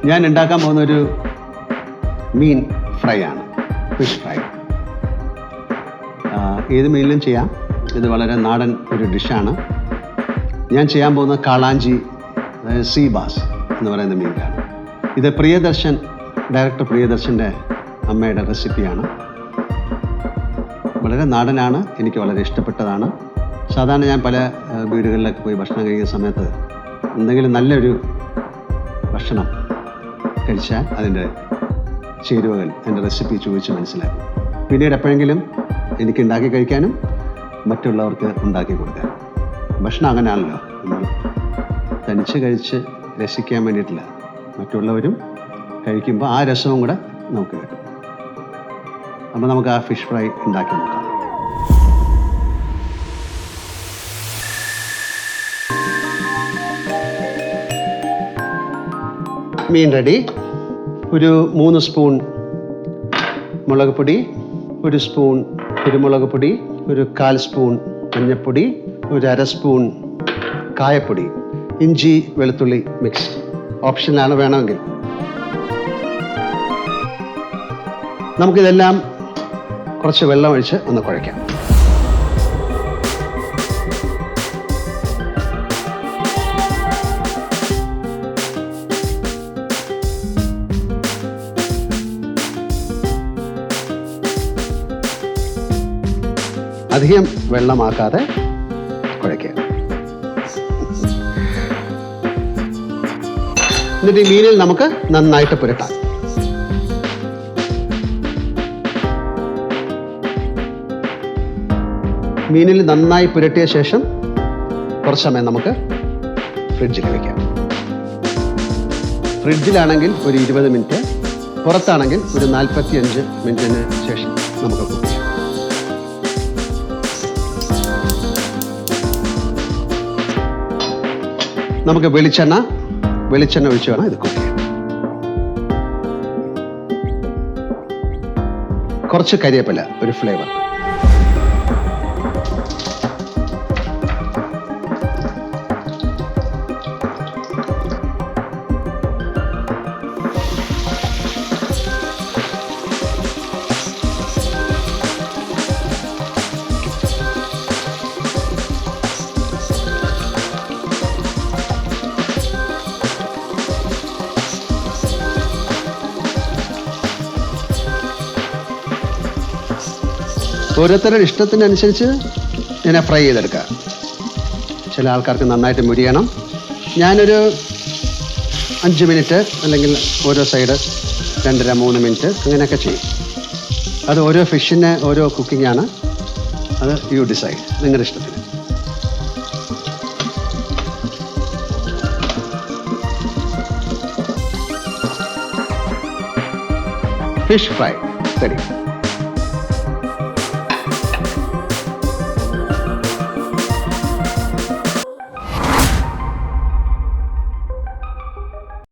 ഞാൻ ഉണ്ടാക്കാൻ പോകുന്നൊരു മീൻ ഫ്രൈ ആണ്, ഫിഷ് ഫ്രൈ. ഏത് മീനിലും ചെയ്യാം. ഇത് വളരെ നാടൻ ഒരു ഡിഷാണ്. ഞാൻ ചെയ്യാൻ പോകുന്ന കാളാഞ്ചി, അതായത് സീ ബാസ് എന്ന് പറയുന്ന മീനിലാണ്. ഇത് ഡയറക്ടർ പ്രിയദർശൻ്റെ അമ്മയുടെ റെസിപ്പിയാണ്. വളരെ നാടനാണ്, എനിക്ക് വളരെ ഇഷ്ടപ്പെട്ടതാണ്. സാധാരണ ഞാൻ പല വീടുകളിലൊക്കെ പോയി ഭക്ഷണം കഴിക്കുന്ന സമയത്ത് എന്തെങ്കിലും നല്ലൊരു ഭക്ഷണം കഴിച്ചാൽ അതിൻ്റെ ചേരുവകൾ, അതിൻ്റെ റെസിപ്പി ചോദിച്ച് മനസ്സിലാക്കും. പിന്നീട് എപ്പോഴെങ്കിലും എനിക്ക് ഉണ്ടാക്കി കഴിക്കാനും മറ്റുള്ളവർക്ക് ഉണ്ടാക്കി കൊടുക്കാനും. ഭക്ഷണം അങ്ങനെയാണല്ലോ, നമ്മൾ തനിച്ച് കഴിച്ച് രസിക്കാൻ വേണ്ടിയിട്ടില്ല, മറ്റുള്ളവരും കഴിക്കുമ്പോൾ ആ രസവും കൂടെ നമുക്ക് കിട്ടും. അപ്പോൾ നമുക്ക് ആ ഫിഷ് ഫ്രൈ ഉണ്ടാക്കി നോക്കാം. മീൻ റെഡി. ഒരു 3 സ്പൂൺ മുളക് പൊടി, 1 സ്പൂൺ കുരുമുളക് പൊടി, ഒരു 1/4 സ്പൂൺ മഞ്ഞൾപ്പൊടി, ഒരു 1/2 സ്പൂൺ കായപ്പൊടി, ഇഞ്ചി വെളുത്തുള്ളി മിക്സ്. ഓപ്ഷനാണ്, വേണമെങ്കിൽ. നമുക്കിതെല്ലാം കുറച്ച് വെള്ളം ഒഴിച്ച് ഒന്ന് കുഴയ്ക്കാം. അധികം വെള്ളമാക്കാതെ കുഴയ്ക്കുക. എന്നിട്ട് ഈ മീനിൽ നമുക്ക് നന്നായിട്ട് പുരട്ടാം. മീനിൽ നന്നായി പുരട്ടിയ ശേഷം കുറച്ച് സമയം നമുക്ക് ഫ്രിഡ്ജിൽ വയ്ക്കാം. ഫ്രിഡ്ജിലാണെങ്കിൽ ഒരു 20 മിനിറ്റ്, പുറത്താണെങ്കിൽ ഒരു 45 മിനിറ്റിന് ശേഷം നമുക്ക് കുക്ക് ചെയ്യാം. നമുക്ക് വെളിച്ചെണ്ണ ഒഴിച്ച് വേണം ഇത് കുക്ക് ചെയ്യാൻ. കുറച്ച് കരിവേപ്പില, ഒരു ഫ്ലേവർ. ഓരോരുത്തരുടെ ഇഷ്ടത്തിനനുസരിച്ച് ഇതിനെ ഫ്രൈ ചെയ്തെടുക്കുക. ചില ആൾക്കാർക്ക് നന്നായിട്ട് മുരിയണം. ഞാനൊരു 5 മിനിറ്റ്, അല്ലെങ്കിൽ ഓരോ സൈഡ് 2.5-3 മിനിറ്റ് അങ്ങനെയൊക്കെ ചെയ്യും. അത് ഓരോ ഫിഷിന് ഓരോ കുക്കിംഗ് ആണ്. അത് യു ഡിസൈഡ്, നിങ്ങളുടെ ഇഷ്ടത്തിന്. Fish fry ready.